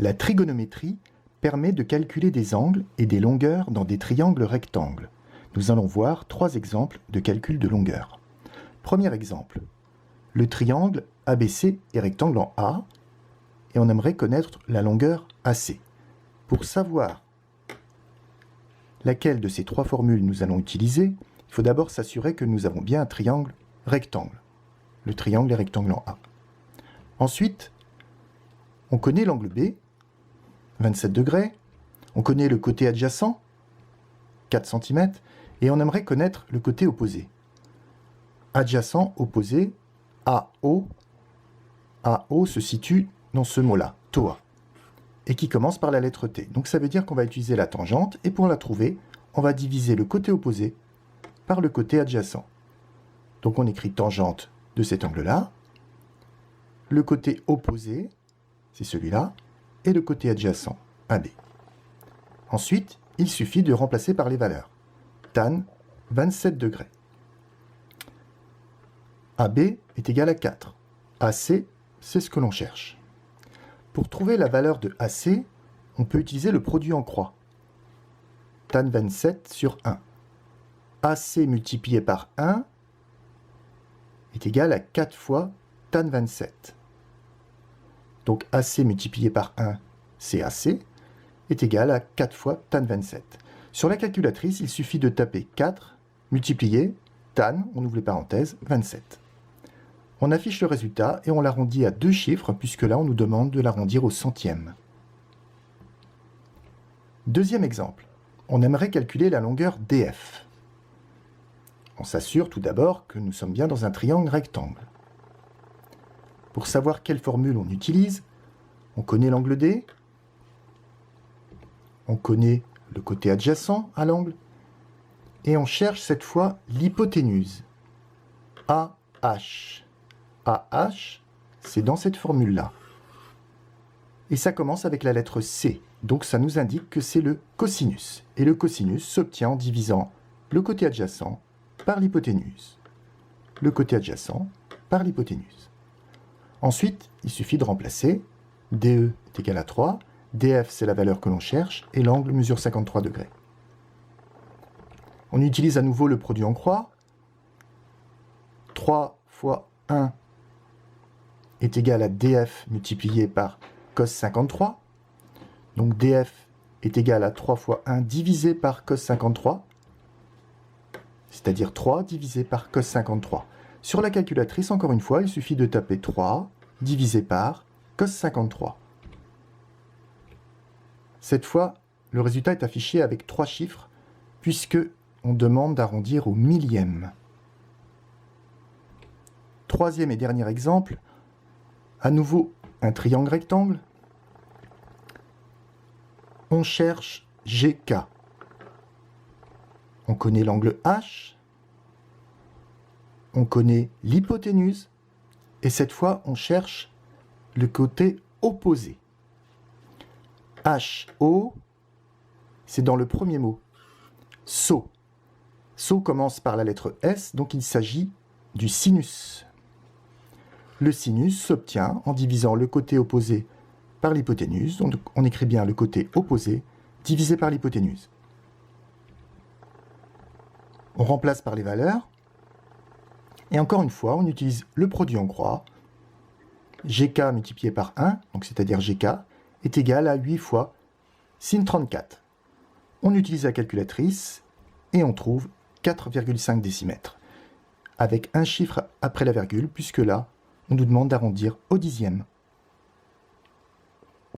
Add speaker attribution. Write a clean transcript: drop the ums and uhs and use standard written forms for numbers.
Speaker 1: La trigonométrie permet de calculer des angles et des longueurs dans des triangles rectangles. Nous allons voir 3 exemples de calcul de longueur. Premier exemple, le triangle ABC est rectangle en A et on aimerait connaître la longueur AC. Pour savoir laquelle de ces 3 formules nous allons utiliser, il faut d'abord s'assurer que nous avons bien un triangle rectangle. Le triangle est rectangle en A. Ensuite, on connaît l'angle B, 27 degrés. On connaît le côté adjacent, 4 cm. Et on aimerait connaître le côté opposé. Adjacent, opposé, AO. AO se situe dans ce mot-là, TOA. Et qui commence par la lettre T. Donc ça veut dire qu'on va utiliser la tangente. Et pour la trouver, on va diviser le côté opposé par le côté adjacent. Donc on écrit tangente de cet angle-là. Le côté opposé, c'est celui-là. Et le côté adjacent, AB. Ensuite, il suffit de remplacer par les valeurs. Tan, 27 degrés. AB est égal à 4. AC, c'est ce que l'on cherche. Pour trouver la valeur de AC, on peut utiliser le produit en croix. Tan 27 sur 1. AC multiplié par 1 est égal à 4 fois tan 27. Donc AC multiplié par 1, c'est AC, est égal à 4 fois tan 27. Sur la calculatrice, il suffit de taper 4 multiplié tan, on ouvre les parenthèses, 27. On affiche le résultat et on l'arrondit à 2 chiffres, puisque là on nous demande de l'arrondir au centième. Deuxième exemple, on aimerait calculer la longueur DF. On s'assure tout d'abord que nous sommes bien dans un triangle rectangle. Pour savoir quelle formule on utilise, on connaît l'angle D, on connaît le côté adjacent à l'angle, et on cherche cette fois l'hypoténuse. AH. AH, c'est dans cette formule-là. Et ça commence avec la lettre C, donc ça nous indique que c'est le cosinus. Et le cosinus s'obtient en divisant le côté adjacent par l'hypoténuse. Le côté adjacent par l'hypoténuse. Ensuite, il suffit de remplacer. DE est égal à 3. DF, c'est la valeur que l'on cherche. Et l'angle mesure 53 degrés. On utilise à nouveau le produit en croix. 3 fois 1 est égal à DF multiplié par cos 53. Donc DF est égal à 3 fois 1 divisé par cos 53. C'est-à-dire 3 divisé par cos 53. Sur la calculatrice, encore une fois, il suffit de taper 3 divisé par cos 53. Cette fois, le résultat est affiché avec 3 chiffres, puisque on demande d'arrondir au millième. Troisième et dernier exemple, à nouveau un triangle rectangle. On cherche GK. On connaît l'angle H, on connaît l'hypoténuse, et cette fois on cherche le côté opposé. HO, c'est dans le premier mot. SO. SO commence par la lettre S, donc il s'agit du sinus. Le sinus s'obtient en divisant le côté opposé par l'hypoténuse, donc on écrit bien le côté opposé divisé par l'hypoténuse. On remplace par les valeurs, et encore une fois, on utilise le produit en croix. GK multiplié par 1, donc c'est-à-dire GK, est égal à 8 fois sin 34. On utilise la calculatrice, et on trouve 4,5 décimètres, avec un chiffre après la virgule, puisque là, on nous demande d'arrondir au dixième.